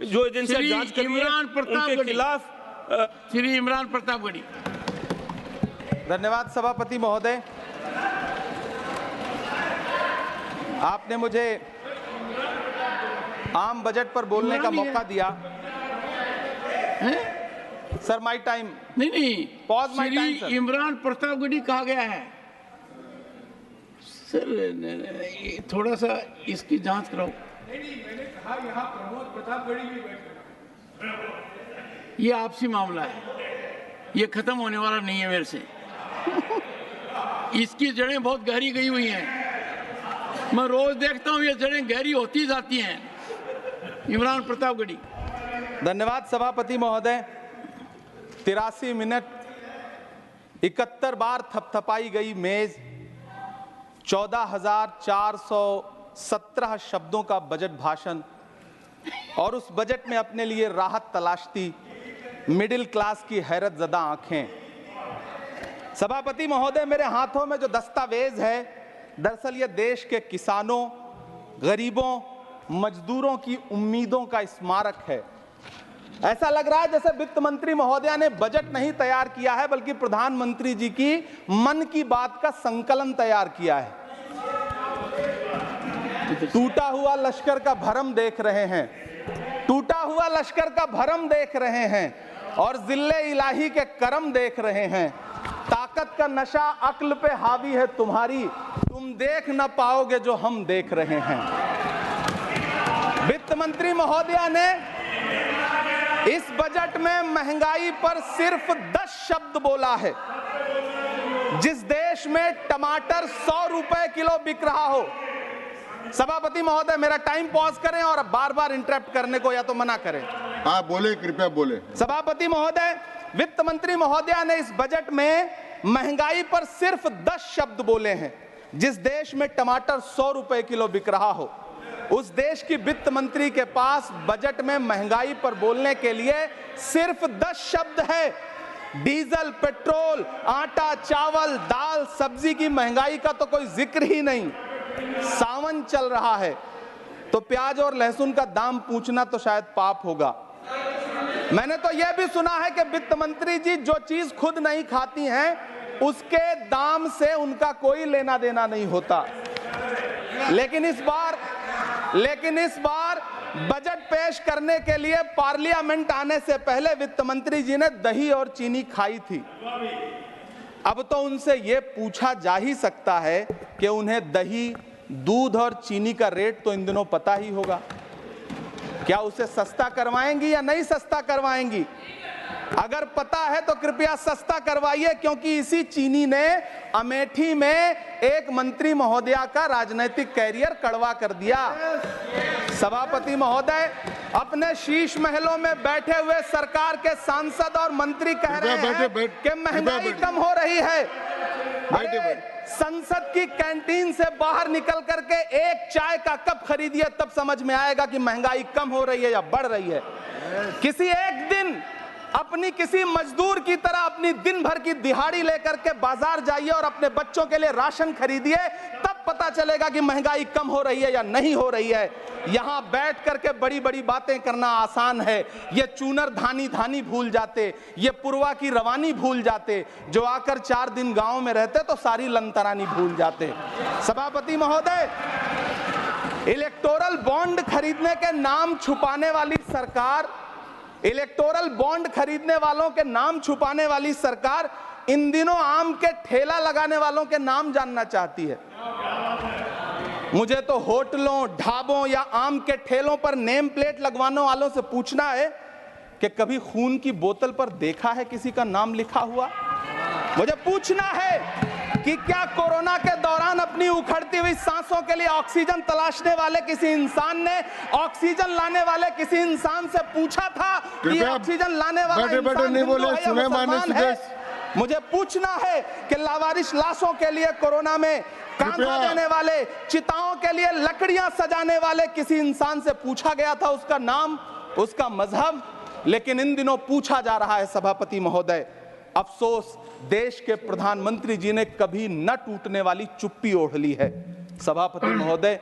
जो एजेंसियां जांच कर रही हैं उनके खिलाफ श्री इमरान प्रतापगढ़ी। धन्यवाद सभापति महोदय, आपने मुझे आम बजट पर बोलने का मौका दिया। Sir my time. नहीं, pause my time sir. Imran Pratapgarhi कहा गया है सर, थोड़ा सा इसकी जांच कराओ। मैंने कहा यहाँ प्रमोद प्रतापगढ़ी भी बैठे। ये आपसी मामला है, ये खत्म होने वाला नहीं है मेरे से। इसकी जड़ें बहुत गहरी गई हुई हैं, मैं रोज देखता हूँ ये जड़ें गहरी होती जाती हैं। इमरान प्रतापगढ़ी। धन्यवाद सभापति महोदय। 83 मिनट 71 बार थपथपाई गई मेज, 14,417 शब्दों का बजट भाषण और उस बजट में अपने लिए राहत तलाशती मिडिल क्लास की हैरत ज़दा आंखें। सभापति महोदय, मेरे हाथों में जो दस्तावेज है, दरअसल ये देश के किसानों, गरीबों, मजदूरों की उम्मीदों का स्मारक है। ऐसा लग रहा है जैसे वित्त मंत्री महोदया ने बजट नहीं तैयार किया है, बल्कि प्रधानमंत्री जी की मन की बात का संकलन तैयार किया है। टूटा हुआ लश्कर का भरम देख रहे हैं, टूटा हुआ लश्कर का भरम देख रहे हैं और जिल्ले इलाही के करम देख रहे हैं। ताकत का नशा अक्ल पे हावी है तुम्हारी, तुम देख न पाओगे जो हम देख रहे हैं। वित्त मंत्री महोदया ने इस बजट में महंगाई पर सिर्फ 10 शब्द बोला है। जिस देश में टमाटर 100 रुपए किलो बिक रहा हो। सभापति महोदय, मेरा टाइम पॉज करें और बार बार इंटरप्ट करने को या तो मना करें। हाँ बोले, कृपया बोले। सभापति महोदय, वित्त मंत्री महोदया ने इस बजट में महंगाई पर सिर्फ 10 शब्द बोले हैं। जिस देश में टमाटर 100 रुपए किलो बिक रहा हो, उस देश की वित्त मंत्री के पास बजट में महंगाई पर बोलने के लिए सिर्फ 10 शब्द है। डीजल, पेट्रोल, आटा, चावल, दाल, सब्जी की महंगाई का तो कोई जिक्र ही नहीं। सावन चल रहा है तो प्याज और लहसुन का दाम पूछना तो शायद पाप होगा। मैंने तो यह भी सुना है कि वित्त मंत्री जी जो चीज खुद नहीं खाती हैं, उसके दाम से उनका कोई लेना देना नहीं होता। लेकिन इस बार बजट पेश करने के लिए पार्लियामेंट आने से पहले वित्त मंत्री जी ने दही और चीनी खाई थी। अब तो उनसे यह पूछा जा ही सकता है कि उन्हें दही, दूध और चीनी का रेट तो इन दिनों पता ही होगा। क्या उसे सस्ता करवाएंगी या नहीं सस्ता करवाएंगी? अगर पता है तो कृपया सस्ता करवाइए, क्योंकि इसी चीनी ने अमेठी में एक मंत्री महोदया का राजनीतिक कैरियर कड़वा कर दिया। सभापति महोदय, अपने शीश महलों में बैठे हुए सरकार के सांसद और मंत्री कह रहे हैं कि महंगाई कम हो रही है। संसद की कैंटीन से बाहर निकल करके एक चाय का कप खरीदिए, तब समझ में आएगा कि महंगाई कम हो रही है या बढ़ रही है। किसी एक दिन अपनी किसी मजदूर की तरह अपनी दिन भर की दिहाड़ी लेकर के बाजार जाइए और अपने बच्चों के लिए राशन खरीदिए, तब पता चलेगा कि महंगाई कम हो रही है या नहीं हो रही है। यहां बैठ करके बड़ी बड़ी बातें करना आसान है। ये चूनर धानी धानी भूल जाते, ये पुरवा की रवानी भूल जाते, जो आकर 4 दिन गांव में रहते तो सारी लंतरानी भूल जाते। सभापति महोदय, इलेक्टोरल बॉन्ड खरीदने के नाम छुपाने वाली सरकार, इलेक्टोरल बॉन्ड खरीदने वालों के नाम छुपाने वाली सरकार इन दिनों आम के ठेला लगाने वालों के नाम जानना चाहती है। मुझे तो होटलों, ढाबों या आम के ठेलों पर नेम प्लेट लगवाने वालों से पूछना है कि कभी खून की बोतल पर देखा है किसी का नाम लिखा हुआ? मुझे पूछना है कि क्या कोरोना के दौरान अपनी उखड़ती हुई सांसों के लिए ऑक्सीजन तलाशने वाले किसी इंसान ने ऑक्सीजन लाने वाले किसी इंसान से पूछा था कि ऑक्सीजन लाने वाला इंसान हिंदू है या मुसलमान है? मुझे पूछना है कि लावारिश लाशों के लिए कोरोना में कांधा देने वाले, चिताओं के लिए लकड़ियां सजाने वाले किसी इंसान से पूछा गया था उसका नाम, उसका मजहब? लेकिन इन दिनों पूछा जा रहा है। सभापति महोदय, अफसोस देश के प्रधानमंत्री जी ने कभी न टूटने वाली चुप्पी ओढ़ ली है। सभापति महोदय,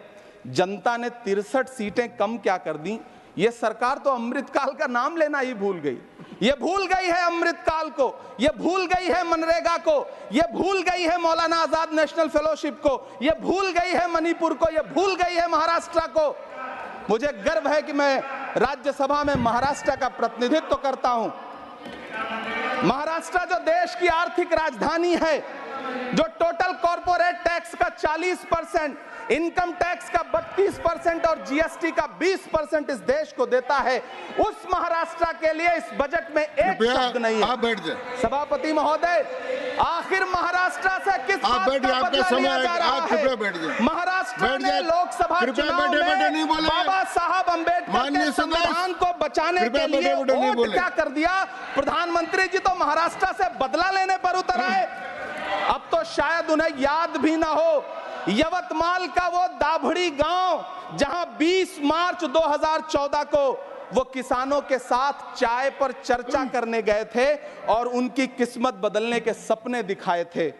जनता ने 63 सीटें कम क्या कर दी, ये सरकार तो अमृतकाल का नाम लेना ही भूल गई। ये भूल गई है अमृतकाल को, ये भूल गई है मनरेगा को, ये भूल गई है मौलाना आजाद नेशनल फेलोशिप को, ये भूल गई है मणिपुर को, ये भूल गई है महाराष्ट्र को। मुझे गर्व है कि मैं राज्यसभा में महाराष्ट्र का प्रतिनिधित्व करता हूं। महाराष्ट्र जो देश की आर्थिक राजधानी है, जो टोटल कॉर्पोरेट टैक्स का 40%, इनकम टैक्स का 32% और जीएसटी का 20% इस देश को देता है, उस महाराष्ट्र के लिए इस बजट में एक शब्द नहीं है। आप बैठ जाए। सभापति महोदय, आखिर महाराष्ट्र से किस बात का बदला लिया जा रहा है? महाराष्ट्र ने लोकसभा चुनाव में बाबा साहब अम्बेडकर के संविधान को बचाने के लिए वोट क्या कर दिया? प्रधानमंत्री जी तो महाराष्ट्र से बदला लेने पर उतर आए। अब तो शायद उन्हें याद भी ना हो यवतमाल का वो दाभड़ी गांव जहां 20 मार्च 2014 को वो किसानों के साथ चाय पर चर्चा करने गए थे और उनकी किस्मत बदलने के सपने दिखाए थे।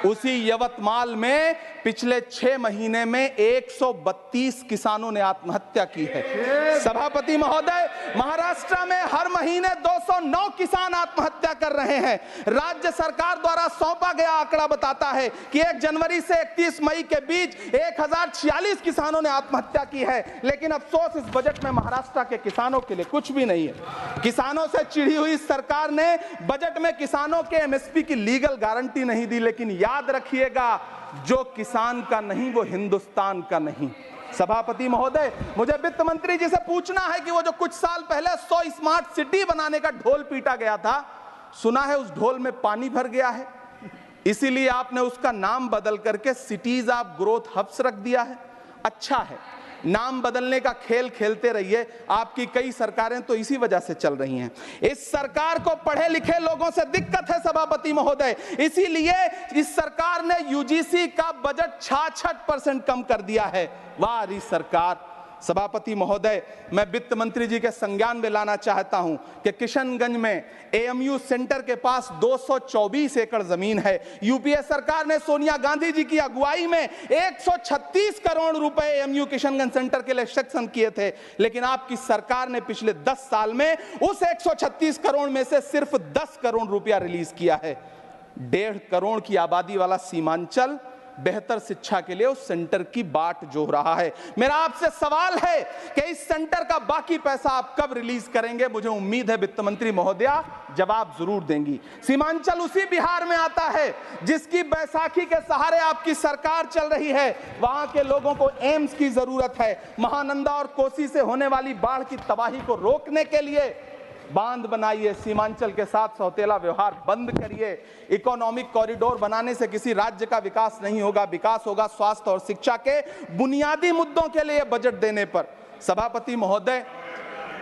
उसी यवतमाल में पिछले 6 महीने में 132 किसानों ने आत्महत्या की है। सभापति महोदय, महाराष्ट्र में हर महीने 209 किसान आत्महत्या कर रहे हैं। राज्य सरकार द्वारा सौंपा गया आंकड़ा बताता है कि 1 जनवरी से 31 मई के बीच 1046 किसानों ने आत्महत्या की है। लेकिन अफसोस, इस बजट में महाराष्ट्र के किसानों के लिए कुछ भी नहीं है। किसानों से चिढ़ी हुई सरकार ने बजट में किसानों के एमएसपी की लीगल गारंटी नहीं दी। लेकिन याद रखिएगा, जो किसान का नहीं वो हिंदुस्तान का नहीं। सभापति महोदय, मुझे वित्त मंत्री जी से पूछना है कि वो जो कुछ साल पहले 100 स्मार्ट सिटी बनाने का ढोल पीटा गया था, सुना है उस ढोल में पानी भर गया है, इसीलिए आपने उसका नाम बदल करके सिटीज ऑफ ग्रोथ हब्स रख दिया है। अच्छा है, नाम बदलने का खेल खेलते रहिए, आपकी कई सरकारें तो इसी वजह से चल रही हैं। इस सरकार को पढ़े लिखे लोगों से दिक्कत है सभापति महोदय, इसीलिए इस सरकार ने यूजीसी का बजट 66% कम कर दिया है। वाह री सरकार। सभापति महोदय, मैं वित्त मंत्री जी के संज्ञान में लाना चाहता हूं कि किशनगंज में एएमयू सेंटर के पास 224 एकड़ जमीन है। यूपीए सरकार ने सोनिया गांधी जी की अगुवाई में 136 करोड़ रुपए एएमयू किशनगंज सेंटर के लिए सेक्शन किए थे। लेकिन आपकी सरकार ने पिछले 10 साल में उस 136 करोड़ में से सिर्फ 10 करोड़ रुपया रिलीज किया है। 1.5 करोड़ की आबादी वाला सीमांचल बेहतर शिक्षा के लिए उस सेंटर की बाट जोह रहा है। मेरा आपसे सवाल है कि इस सेंटर का बाकी पैसा आप कब रिलीज करेंगे? मुझे उम्मीद है वित्त मंत्री महोदया जवाब जरूर देंगी। सीमांचल उसी बिहार में आता है जिसकी बैसाखी के सहारे आपकी सरकार चल रही है। वहां के लोगों को एम्स की जरूरत है। महानंदा और कोसी से होने वाली बाढ़ की तबाही को रोकने के लिए बांध बनाइए, सीमांचल के साथ सौतेला व्यवहार बंद करिए। इकोनॉमिक कॉरिडोर बनाने से किसी राज्य का विकास नहीं होगा, विकास होगा स्वास्थ्य और शिक्षा के बुनियादी मुद्दों के लिए बजट देने पर। सभापति महोदय,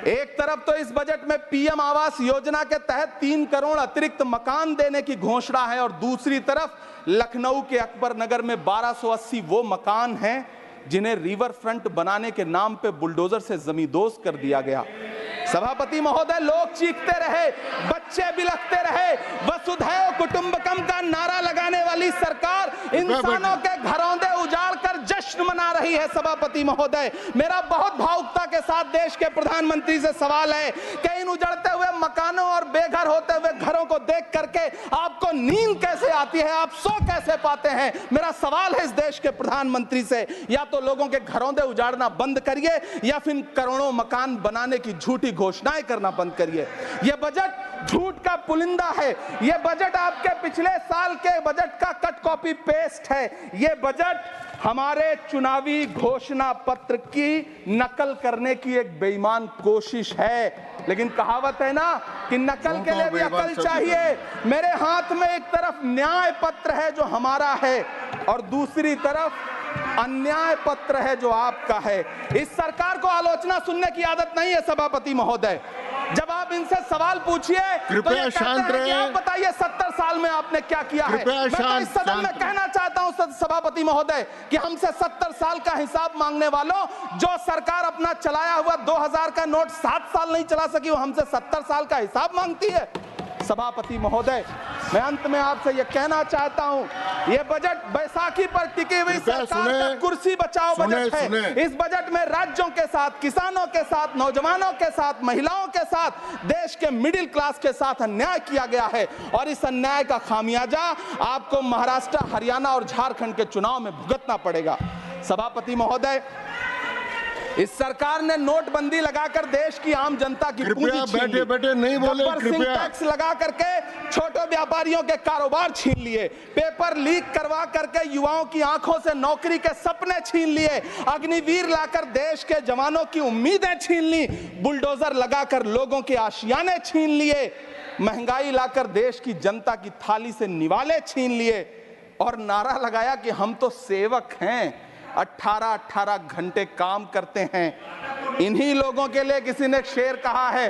एक तरफ तो इस बजट में पीएम आवास योजना के तहत 3 करोड़ अतिरिक्त मकान देने की घोषणा है और दूसरी तरफ लखनऊ के अकबर नगर में 1280 वो मकान हैं जिन्हें रिवर फ्रंट बनाने के नाम पे बुलडोजर से जमींदोज कर दिया गया। सभापति महोदय, लोग चीखते रहे, बच्चे बिलखते रहे, वसुधैव कुटुंबकम का नारा लगाने वाली सरकार इंसानों के घरौंदे उजाड़ कर जश्न मना रही है। सभापति महोदय, मेरा बहुत भावुकता के साथ देश के प्रधानमंत्री से सवाल है कि इन उजड़ते हुए मकानों और बेघर होते हुए घरों को देख करके आपको नींद कैसे आती है, आप सो कैसे पाते हैं? मेरा सवाल है इस देश के प्रधानमंत्री से, या तो लोगों के घरौंदे उजाड़ना बंद करिए या फिर करोड़ों मकान बनाने की झूठी घोषणाएं करना बंद करिए। यह बजट झूठ का पुलिंदा है। यह बजट आपके पिछले साल के बजट का कट कॉपी पेस्ट है। यह बजट हमारे चुनावी घोषणा पत्र की नकल करने की एक बेईमान कोशिश है। लेकिन कहावत है ना कि नकल के लिए भी अकल चाहिए। मेरे हाथ में एक तरफ न्याय पत्र है जो हमारा है और दूसरी तरफ अन्याय पत्र है जो आपका है। इस सरकार को आलोचना सुनने की आदत नहीं है सभापति महोदय। जब आप इनसे सवाल पूछिए तो ये कहते हैं कि आप बताइए 70 साल में आपने क्या किया है। मैं तो इस सदन में कहना चाहता हूं सभापति महोदय कि हमसे 70 साल का हिसाब मांगने वालों, जो सरकार अपना चलाया हुआ 2000 का नोट 7 साल नहीं चला सकी, वो हमसे 70 साल का हिसाब मांगती है। सभापति महोदय, मैं अंत में आपसे यह कहना चाहता हूं, यह बजट बैसाखी पर टिकी हुई सरकार का कुर्सी बचाओ बजट है। इस बजट में राज्यों के साथ, किसानों के साथ, नौजवानों के साथ, महिलाओं के साथ, देश के मिडिल क्लास के साथ अन्याय किया गया है और इस अन्याय का खामियाजा आपको महाराष्ट्र, हरियाणा और झारखंड के चुनाव में भुगतना पड़ेगा। सभापति महोदय, इस सरकार ने नोटबंदी लगाकर देश की आम जनता की पूंजी छीन ली। बैठे नहीं बोले, कृपया। टैक्स लगा करके छोटे व्यापारियों के कारोबार छीन लिए, पेपर लीक करवा करके युवाओं की आंखों से नौकरी के सपने छीन लिए, अग्निवीर लाकर देश के जवानों की उम्मीदें छीन ली, बुलडोजर लगाकर लोगों के आशियाने छीन लिए, महंगाई लाकर देश की जनता की थाली से निवाले छीन लिए और नारा लगाया कि हम तो सेवक हैं, 18-18 घंटे काम करते हैं। इन्हीं लोगों के लिए किसी ने शेर कहा है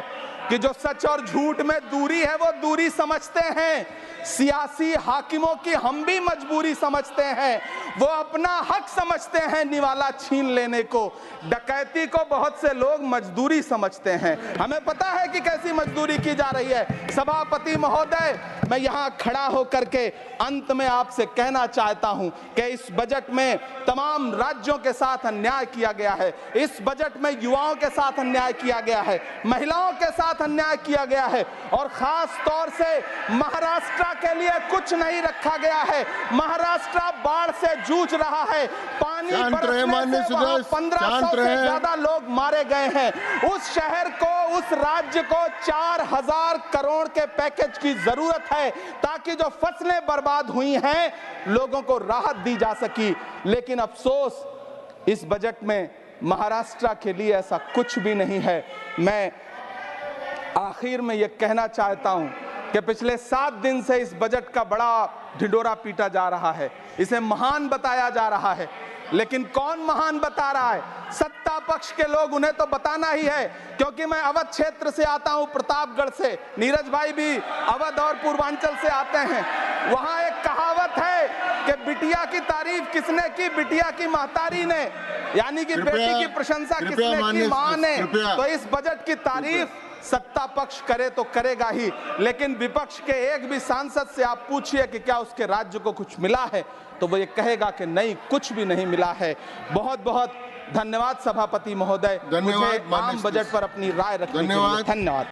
कि जो सच और झूठ में दूरी है वो दूरी समझते हैं, सियासी हाकिमों की हम भी मजबूरी समझते हैं, वो अपना हक समझते हैं निवाला छीन लेने को, डकैती को बहुत से लोग मजदूरी समझते हैं। हमें पता है कि कैसी मजदूरी की जा रही है। सभापति महोदय, मैं यहाँ खड़ा होकर के अंत में आपसे कहना चाहता हूं कि इस बजट में तमाम राज्यों के साथ अन्याय किया गया है, इस बजट में युवाओं के साथ अन्याय किया गया है, महिलाओं के साथ अन्याय किया गया है और खास तौर से महाराष्ट्र के लिए कुछ नहीं रखा गया है। महाराष्ट्र बाढ़ से जूझ रहा है, पानी बरसने से वहां 1500 से ज्यादा लोग मारे गए हैं। उस शहर को, उस राज्य को 4000 करोड़ के पैकेज की जरूरत है ताकि जो फसलें बर्बाद हुई हैं लोगों को राहत दी जा सकी। लेकिन अफसोस, इस बजट में महाराष्ट्र के लिए ऐसा कुछ भी नहीं है। मैं आखिर में यह कहना चाहता हूं कि पिछले 7 दिन से इस बजट का बड़ा ढिंढोरा पीटा जा रहा है, इसे महान बताया जा रहा है, लेकिन कौन महान बता रहा है? सत्ता पक्ष के लोग, उन्हें तो बताना ही है। क्योंकि मैं अवध क्षेत्र से आता हूं, प्रतापगढ़ से, नीरज भाई भी अवध और पूर्वांचल से आते हैं। वहां एक कहावत है कि बिटिया की तारीफ किसने की? बिटिया की महतारी ने, यानी कि बेटी की प्रशंसा किसने की? मां ने। तो इस बजट की तारीफ सत्ता पक्ष करे तो करेगा ही, लेकिन विपक्ष के एक भी सांसद से आप पूछिए कि क्या उसके राज्य को कुछ मिला है, तो वो ये कहेगा कि नहीं, कुछ भी नहीं मिला है। बहुत बहुत धन्यवाद सभापति महोदय, मुझे आम बजट पर अपनी राय रखने के लिए। धन्यवाद।